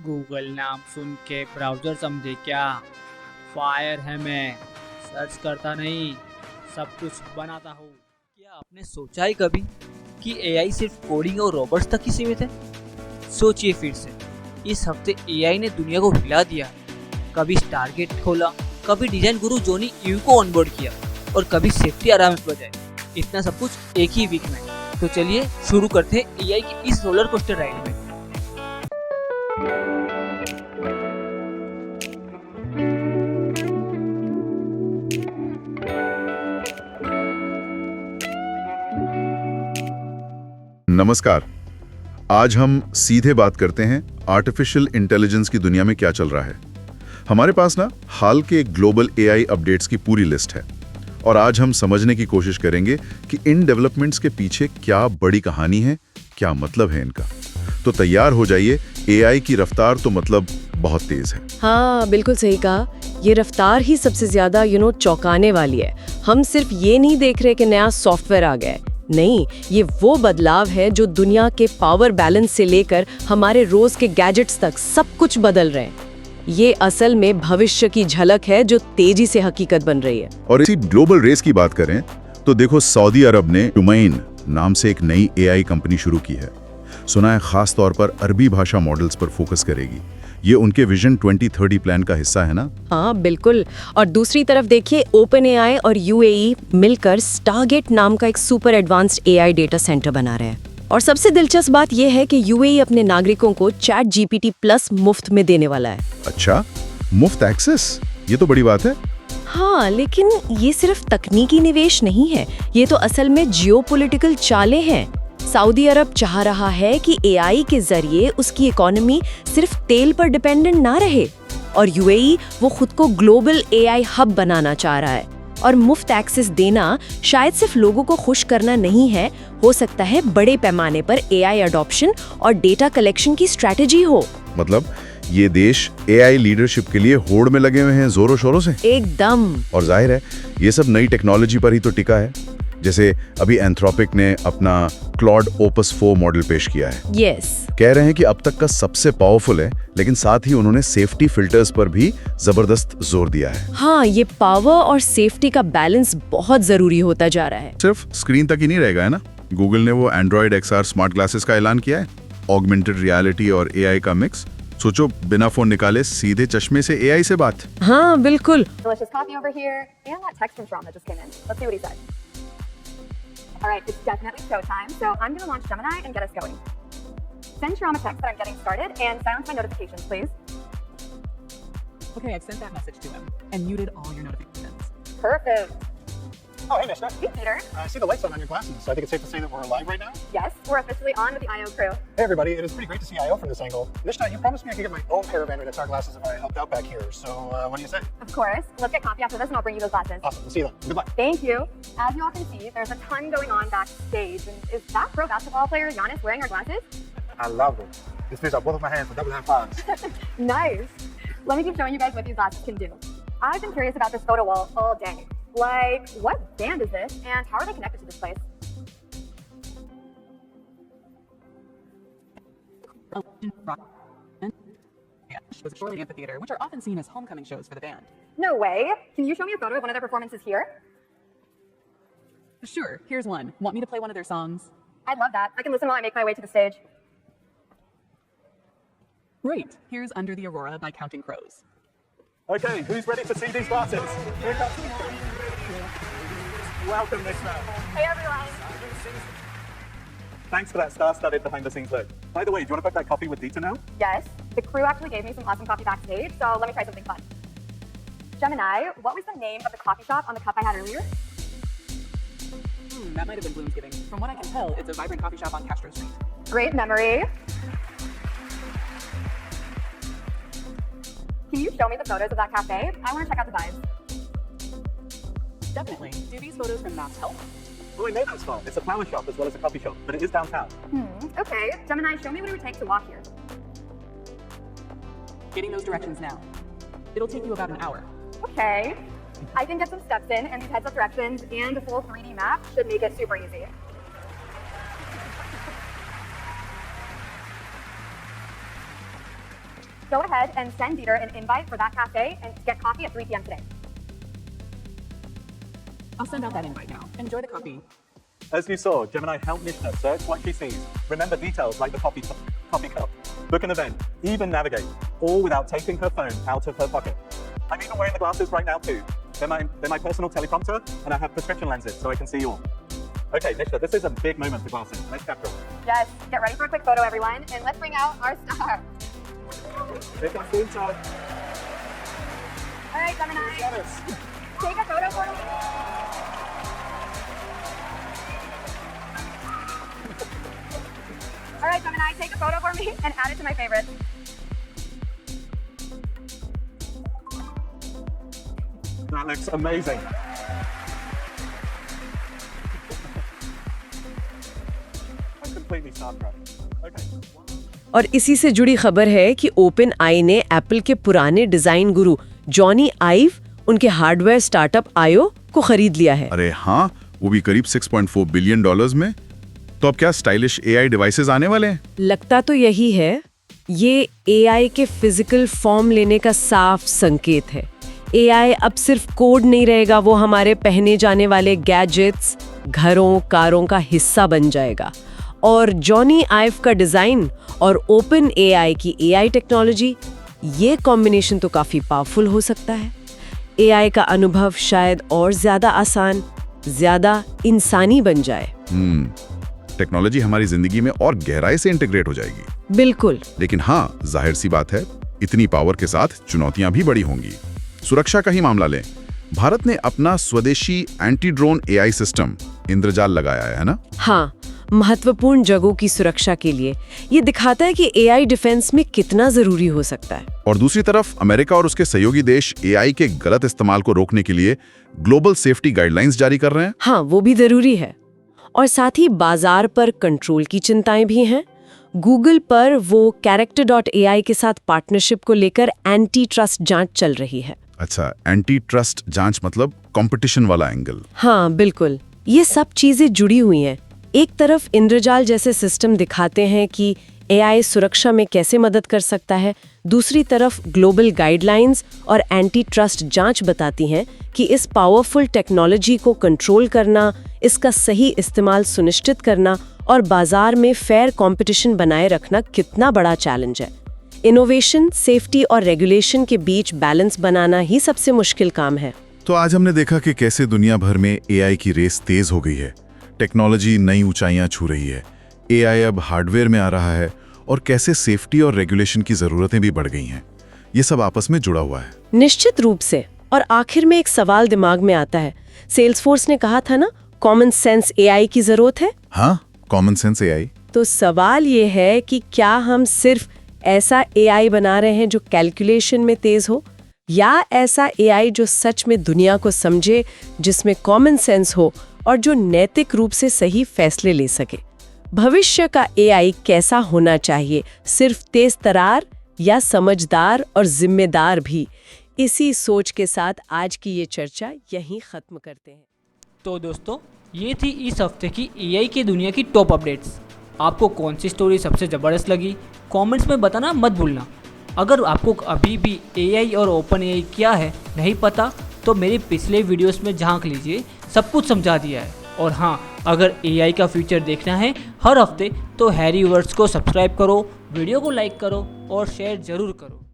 Google नाम सुन के browser समझे क्या? फायर है मैं, सर्च करता नहीं, सब कुछ बनाता हूँ। क्या आपने सोचा है कभी कि एआई सिर्फ कोडिंग और रोबोट्स तक ही सीमित है? सोचिए फिर से, इस हफ्ते एआई ने दुनिया को हिला दिया। कभी स्टारगेट खोला, कभी डिजाइन गुरु जॉनी इव को ऑनबोर्ड किया और कभी सेफ्टी अलार्म्स बजाए। इतना सब कुछ एक ही वीक में। तो चलिए शुरू करते हैं एआई की इस रोलर कोस्टर राइड में। नमस्कार। आज हम सीधे बात करते हैं आर्टिफिशियल इंटेलिजेंस की दुनिया में क्या चल रहा है। हमारे पास ना हाल के ग्लोबल एआई अपडेट्स की पूरी लिस्ट है और आज हम समझने की कोशिश करेंगे कि इन डेवलपमेंट्स के पीछे क्या बड़ी कहानी है, क्या मतलब है इनका। तो तैयार हो जाइए, एआई की रफ्तार तो मतलब बहुत तेज है। हाँ, बिल्कुल सही कहा। ये रफ्तार ही सबसे ज्यादा चौंकाने वाली है। हम सिर्फ ये नहीं देख रहे कि नया सॉफ्टवेयर आ गया है। नहीं, ये वो बदलाव है जो दुनिया के पावर बैलेंस से लेकर हमारे रोज के गैजेट्स तक सब कुछ बदल रहे हैं। ये असल में भविष्य की झलक है जो तेजी से हकीकत बन रही है। और इसी ग्लोबल रेस की बात करें तो देखो, सऊदी अरब ने डोमेन नाम से एक नई एआई कंपनी शुरू की है। सुना है खास तौर पर अरबी भाषा मॉडल्स पर फोकस करेगी। ये उनके विजन 2030 प्लान का हिस्सा है ना? हाँ बिल्कुल। और दूसरी तरफ देखिए, ओपन एआई और यूएई मिलकर स्टारगेट नाम का एक super advanced AI data centre बना रहे हैं। और सबसे दिलचस्प बात यह है कि यूएई अपने नागरिकों को चैट जीपीटी प्लस मुफ्त में देने वाला है। अच्छा, मुफ्त एक्सेस, ये तो बड़ी बात है। हाँ, लेकिन ये सिर्फ तकनीकी निवेश नहीं है, ये तो असल में जियोपॉलिटिकल चालें हैं। सऊदी अरब चाह रहा है कि एआई के जरिए उसकी इकोनॉमी सिर्फ तेल पर डिपेंडेंट ना रहे, और यूएई वो खुद को ग्लोबल एआई हब बनाना चाह रहा है। और मुफ्त एक्सेस देना शायद सिर्फ लोगों को खुश करना नहीं है, हो सकता है बड़े पैमाने पर एआई अडॉप्शन और डेटा कलेक्शन की स्ट्रैटेजी हो। मतलब ये देश एआई लीडरशिप के लिए होड़ में लगे हुए हैं जोरों शोरों से। एकदम। और जाहिर है ये सब नई टेक्नोलॉजी पर ही तो टिका है। जैसे अभी एंथ्रोपिक ने अपना क्लॉड ओपस 4 मॉडल पेश किया है। यस। कह रहे हैं कि अब तक का सबसे पावरफुल है, लेकिन साथ ही उन्होंने सेफ्टी फिल्टर्स पर भी जबरदस्त जोर दिया है। हाँ, ये पावर और सेफ्टी का बैलेंस बहुत जरूरी होता जा रहा है। सिर्फ स्क्रीन तक ही नहीं रहेगा, है ना? गूगल ने वो एंड्रॉइड एक्सआर स्मार्ट ग्लासेस का ऐलान किया है। ऑगमेंटेड रियलिटी और एआई का मिक्स। सोचो, बिना फोन निकाले सीधे चश्मे से एआई से बात। हाँ बिल्कुल। Delicious coffee over here, and that text from Shram that just came in. Let's see what he said. All right, it's definitely showtime, so I'm going to launch Gemini and get us going. Send Shram a text that I'm getting started, and silence my notifications, please. Okay, I've sent that message to him and muted all your notifications. Perfect. Oh, hey, Mishna. Hey, Peter. I see the lights on your glasses, so I think it's safe to say that we're live right now. Yes, we're officially on with the IO crew. Hey, everybody. It is pretty great to see IO from this angle. Mishna, you promised me I could get my own pair of Android XR glasses if I helped out back here. So, what do you say? Of course. Let's get coffee after this, and I'll bring you those glasses. Awesome. We'll see you then. Good luck. Thank you. As you all can see, there's a ton going on backstage. And is that pro basketball player Giannis wearing our glasses? I love it. This fits up both of my hands for double high fives. Nice. Let me keep showing you guys what these glasses can do. I've been curious about this photo wall all day. Like, what band is this, and how are they connected to this place? Was a Shorley Amphitheater, which are often seen as homecoming shows for the band. No way. Can you show me a photo of one of their performances here? Sure, here's one. Want me to play one of their songs? I'd love that. I can listen while I make my way to the stage. Great. Here's Under the Aurora by Counting Crows. Okay, who's ready to see these glasses? Here comes. Welcome, Mishna. Hey, everyone. Thanks for that star-studded behind-the-scenes look. By the way, do you want to book that coffee with Dita now? Yes, the crew actually gave me some awesome coffee backstage, so let me try something fun. Gemini, what was the name of the coffee shop on the cup I had earlier? That might have been Bloomsgiving. From what I can tell, it's a vibrant coffee shop on Castro Street. Great memory. Can you show me the photos of that cafe? I want to check out the vibes. Definitely. Do these photos from Maps help? Oh, I know that spot. It's a flower shop as well as a coffee shop, but it is downtown. Okay, Gemini, show me what it would take to walk here. Getting those directions now. It'll take you about an hour. Okay. I can get some steps in, and these heads-up directions and a full 3D map should make it super easy. go ahead and send Dieter an invite for that cafe and to get coffee at 3 p.m. today. I'll send out that invite now. Enjoy the coffee. As you saw, Gemini helped Nishna search what she sees, remember details like the coffee cup, book an event, even navigate, all without taking her phone out of her pocket. I'm even wearing the glasses right now too. They're my personal teleprompter, and I have prescription lenses so I can see you all. Okay, Nishna, this is a big moment for Glasses. Let's capture it. Yes, get ready for a quick photo, everyone, and let's bring out our star. Take a screenshot. All right, Gemini, Yes. take a photo for me. All right, Gemini, take a photo for me and add it to my favorites. That looks amazing. I'm completely starstruck. Okay. और इसी से जुड़ी खबर है कि open आई ने Apple के पुराने डिजाइन गुरु जॉनी आइव उनके हार्डवेयर स्टार्टअप आयो को खरीद लिया है। अरे हाँ, वो भी करीब $6.4 बिलियन में। तो अब क्या स्टाइलिश एआई डिवाइसेस आने वाले हैं? लगता तो यही है। ये एआई के फिजिकल फॉर्म लेने का साफ संकेत है। एआई अब सिर्फ कोड नहीं रहेगा, वो हमारे पहने जाने वाले गैजेट्स, घरों, कारों का हिस्सा बन जाएगा। और जॉनी आइव का डिजाइन और ओपन एआई की एआई टेक्नोलॉजी, ये कॉम्बिनेशन तो काफी पावरफुल हो सकता है। एआई का अनुभव शायद और ज्यादा आसान, ज्यादा इंसानी बन जाए। टेक्नोलॉजी हमारी जिंदगी में और गहराई से इंटीग्रेट हो जाएगी। बिल्कुल। लेकिन हाँ, जाहिर सी बात है, इतनी पावर के साथ चुनौतियां भी बड़ी होंगी। सुरक्षा का ही मामला लें, भारत ने अपना स्वदेशी एंटी ड्रोन एआई सिस्टम इंद्रजाल लगाया है ना? हाँ, महत्वपूर्ण जगहों की सुरक्षा के लिए। ये दिखाता है कि एआई डिफेंस में कितना जरूरी हो सकता है। और दूसरी तरफ अमेरिका और उसके सहयोगी देश एआई के गलत इस्तेमाल को रोकने के लिए ग्लोबल सेफ्टी गाइडलाइंस जारी कर रहे हैं। हाँ, वो भी जरूरी है। और साथ ही बाजार पर कंट्रोल की चिंताएं भी हैं। गूगल पर वो character.ai के साथ पार्टनरशिप को लेकर एंटी ट्रस्ट जांच चल रही है। अच्छा, एंटी ट्रस्ट जांच मतलब कंपटीशन वाला एंगल। हाँ बिल्कुल, ये सब चीजें जुड़ी हुई हैं। एक तरफ इंद्रजाल जैसे सिस्टम दिखाते हैं कि एआई सुरक्षा में कैसे मदद कर सकता है, दूसरी तरफ ग्लोबल गाइडलाइंस और एंटी ट्रस्ट जांच बताती हैं कि इस पावरफुल टेक्नोलॉजी को कंट्रोल करना, इसका सही इस्तेमाल सुनिश्चित करना और बाजार में फेयर कंपटीशन बनाए रखना कितना बड़ा चैलेंज है। इनोवेशन, सेफ्टी और रेगुलेशन के बीच बैलेंस बनाना ही सबसे मुश्किल काम है। तो आज हमने देखा कि कैसे दुनिया भर में एआई की रेस तेज हो गई है, टेक्नोलॉजी नई ऊंचाइयां छू रही है, एआई अब हार्डवेयर में आ रहा है और कैसे सेफ्टी और रेगुलेशन की जरूरतें भी बढ़ गई हैं। ये सब आपस में जुड़ा हुआ है। निश्चित रूप से। और आखिर में एक सवाल दिमाग में आता है, सेल्सफोर्स ने कहा था ना, कॉमन सेंस एआई की जरूरत है। हाँ, कॉमन सेंस एआई। तो सवाल ये है कि क्या हम सिर्फ ऐसा एआई बना रहे हैं जो कैलकुलेशन में तेज हो, या ऐसा एआई जो सच में दुनिया को समझे, जिसमें कॉमन सेंस हो और जो नैतिक रूप से सही फैसले ले सके। भविष्य का एआई कैसा होना चाहिए, सिर्फ तेज तरार या समझदार और जिम्मेदार भी? इसी सोच के साथ आज की ये चर्चा यहीं खत्म करते हैं। तो दोस्तों, ये थी इस हफ्ते की एआई की दुनिया की टॉप अपडेट्स। आपको कौन सी स्टोरी सबसे ज़बरदस्त लगी, कमेंट्स में बताना मत भूलना। अगर आपको अभी भी एआई और ओपन एआई क्या है नहीं पता, तो मेरे पिछले वीडियोस में झांक लीजिए, सब कुछ समझा दिया है। और हाँ, अगर एआई का फ्यूचर देखना है हर हफ्ते, तो हैरी वर्ड्स को सब्सक्राइब करो, वीडियो को लाइक करो और शेयर ज़रूर करो।